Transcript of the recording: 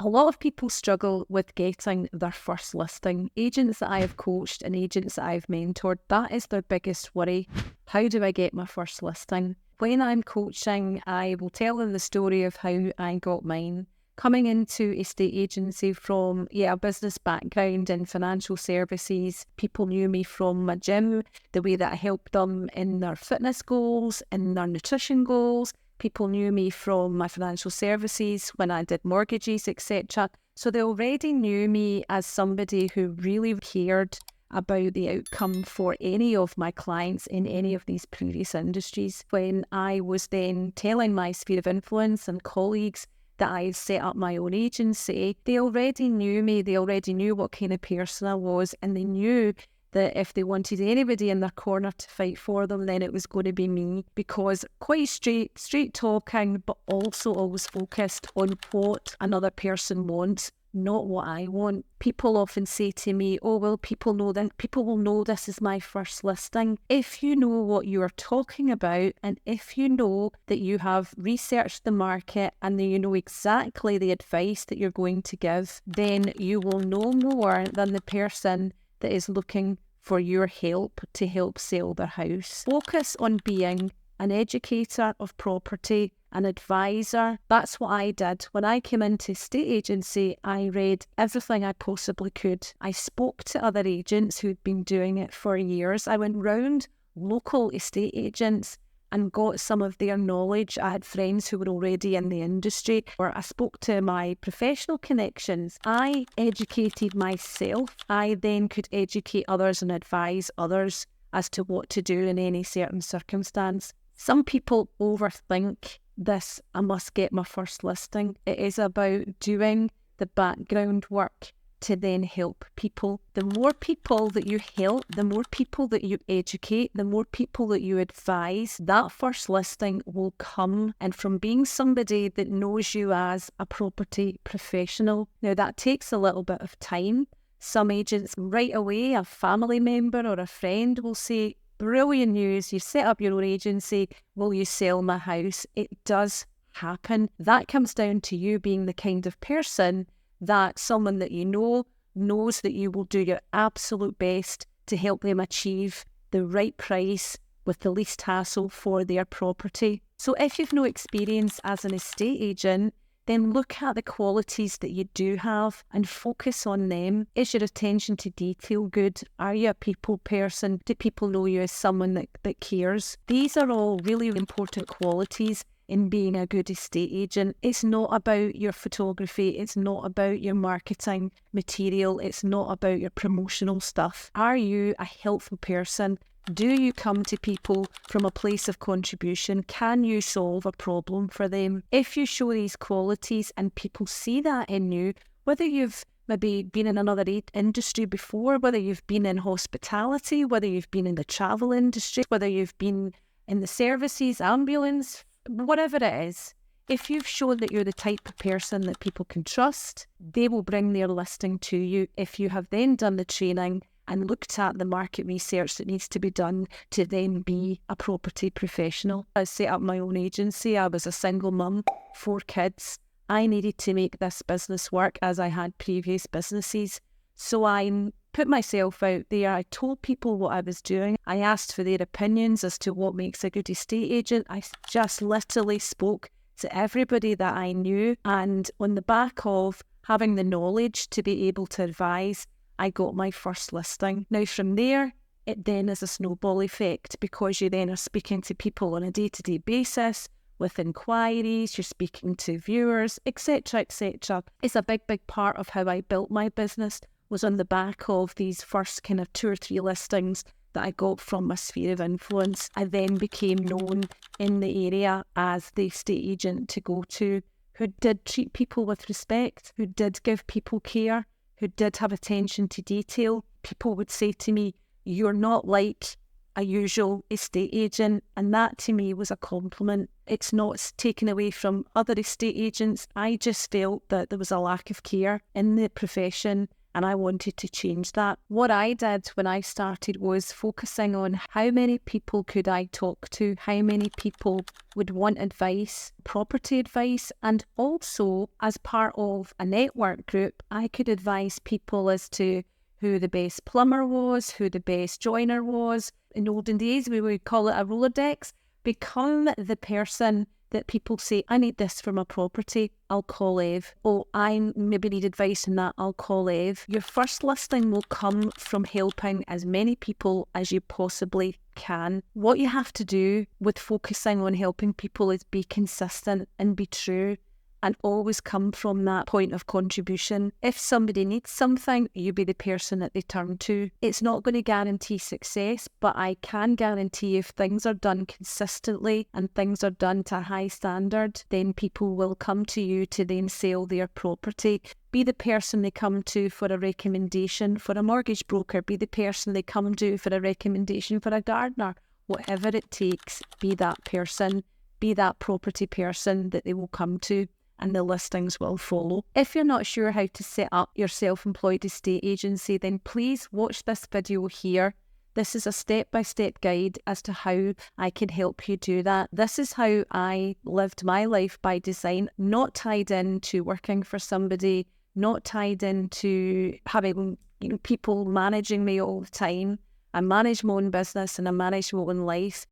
A lot of people struggle with getting their first listing. Agents that I have coached and agents that I've mentored, that is their biggest worry. How do I get my first listing? When I'm coaching, I will tell them the story of how I got mine. Coming into estate agency from a business background in financial services, people knew me from my gym, the way that I helped them in their fitness goals, in their nutrition goals. People knew me from my financial services when I did mortgages, etc. So they already knew me as somebody who really cared about the outcome for any of my clients in any of these previous industries. When I was then telling my sphere of influence and colleagues that I set up my own agency, they already knew me, they already knew what kind of person I was, and they knew that if they wanted anybody in their corner to fight for them, then it was going to be me, because quite straight talking, but also always focused on what another person wants, not what I want. People often say to me, oh, well, people will know this is my first listing. If you know what you are talking about, and if you know that you have researched the market and that you know exactly the advice that you're going to give, then you will know more than the person that is looking for your help to help sell their house. Focus on being an educator of property, an advisor. That's what I did. When I came into estate agency, I read everything I possibly could. I spoke to other agents who'd been doing it for years. I went round local estate agents and got some of their knowledge. I had friends who were already in the industry, or I spoke to my professional connections. I educated myself. I then could educate others and advise others as to what to do in any certain circumstance. Some people overthink this, I must get my first listing. It is about doing the background work to then help people. The more people that you help, the more people that you educate, the more people that you advise, that first listing will come. And from being somebody that knows you as a property professional, now that takes a little bit of time. Some agents right away, a family member or a friend will say, brilliant news, you set up your own agency, will you sell my house? It does happen. That comes down to you being the kind of person that someone that you know knows that you will do your absolute best to help them achieve the right price with the least hassle for their property. So if you've no experience as an estate agent, then look at the qualities that you do have and focus on them. Is your attention to detail good? Are you a people person? Do people know you as someone that cares? These are all really important qualities in being a good estate agent. It's not about your photography, it's not about your marketing material, it's not about your promotional stuff. Are you a helpful person? Do you come to people from a place of contribution? Can you solve a problem for them? If you show these qualities and people see that in you, whether you've maybe been in another industry before, whether you've been in hospitality, whether you've been in the travel industry, whether you've been in the services, ambulance, whatever it is, if you've shown that you're the type of person that people can trust, they will bring their listing to you. If you have then done the training and looked at the market research that needs to be done to then be a property professional. I set up my own agency. I was a single mum, 4 kids. I needed to make this business work as I had previous businesses. So I put myself out there. I told people what I was doing. I asked for their opinions as to what makes a good estate agent. I just literally spoke to everybody that I knew. And on the back of having the knowledge to be able to advise, I got my first listing. Now from there, it then is a snowball effect, because you then are speaking to people on a day-to-day basis with inquiries, you're speaking to viewers, etc., etc. It's a big part of how I built my business, was on the back of these first kind of 2 or 3 listings that I got from my sphere of influence. I then became known in the area as the estate agent to go to, who did treat people with respect, who did give people care, who did have attention to detail. People would say to me, you're not like a usual estate agent, and that to me was a compliment. It's not taken away from other estate agents. I just felt that there was a lack of care in the profession, and I wanted to change that. What I did when I started was focusing on how many people could I talk to, how many people would want advice, property advice, and also as part of a network group, I could advise people as to who the best plumber was, who the best joiner was. In olden days, we would call it a Rolodex. Become the person that people say, I need this for my property, I'll call Ev. Oh, I maybe need advice on that, I'll call Ev. Your first listing will come from helping as many people as you possibly can. What you have to do with focusing on helping people is be consistent and be true, and always come from that point of contribution. If somebody needs something, you be the person that they turn to. It's not going to guarantee success, but I can guarantee if things are done consistently and things are done to a high standard, then people will come to you to then sell their property. Be the person they come to for a recommendation for a mortgage broker. Be the person they come to for a recommendation for a gardener. Whatever it takes, be that person. Be that property person that they will come to, and the listings will follow. If you're not sure how to set up your self-employed estate agency, then please watch this video here. This is a step-by-step guide as to how I can help you do that. This is how I lived my life by design, not tied into working for somebody, not tied into having people managing me all the time. I manage my own business and I manage my own life.